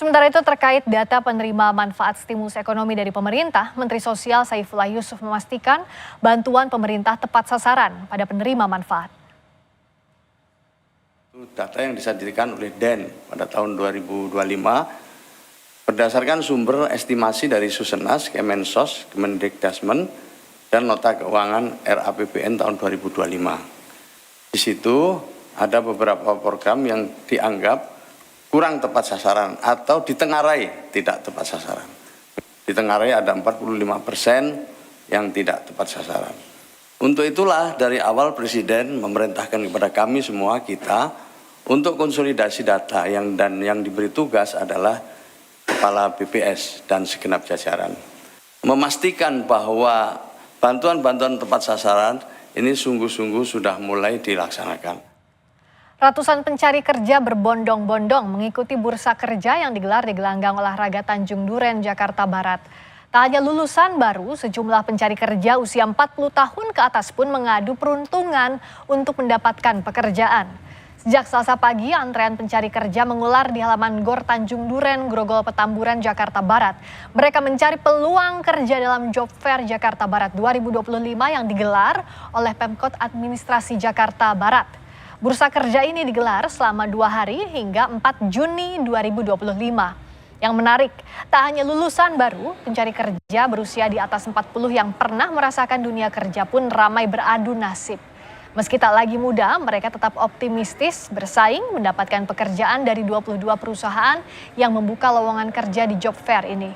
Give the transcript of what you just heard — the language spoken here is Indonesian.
Sementara itu terkait data penerima manfaat stimulus ekonomi dari pemerintah, Menteri Sosial Saifullah Yusuf memastikan bantuan pemerintah tepat sasaran pada penerima manfaat. Data yang disajikan oleh DEN pada tahun 2025 berdasarkan sumber estimasi dari Susenas, Kemensos, Kemendikdasmen, dan Nota Keuangan RAPBN tahun 2025. Di situ ada beberapa program yang dianggap kurang tepat sasaran atau ditengarai tidak tepat sasaran. Ditengarai ada 45% yang tidak tepat sasaran. Untuk itulah dari awal Presiden memerintahkan kepada kami semua kita untuk konsolidasi data yang diberi tugas adalah Kepala BPS dan segenap jajaran. Memastikan bahwa bantuan-bantuan tepat sasaran ini sungguh-sungguh sudah mulai dilaksanakan. Ratusan pencari kerja berbondong-bondong mengikuti bursa kerja yang digelar di gelanggang olahraga Tanjung Duren, Jakarta Barat. Tak hanya lulusan baru, sejumlah pencari kerja usia 40 tahun ke atas pun mengadu peruntungan untuk mendapatkan pekerjaan. Sejak Selasa pagi, antrean pencari kerja mengular di halaman Gor Tanjung Duren, Grogol Petamburan, Jakarta Barat. Mereka mencari peluang kerja dalam Job Fair Jakarta Barat 2025 yang digelar oleh Pemkot Administrasi Jakarta Barat. Bursa kerja ini digelar selama 2 hari hingga 4 Juni 2025. Yang menarik, tak hanya lulusan baru, pencari kerja berusia di atas 40 yang pernah merasakan dunia kerja pun ramai beradu nasib. Meski tak lagi muda, mereka tetap optimistis bersaing mendapatkan pekerjaan dari 22 perusahaan yang membuka lowongan kerja di Job Fair ini.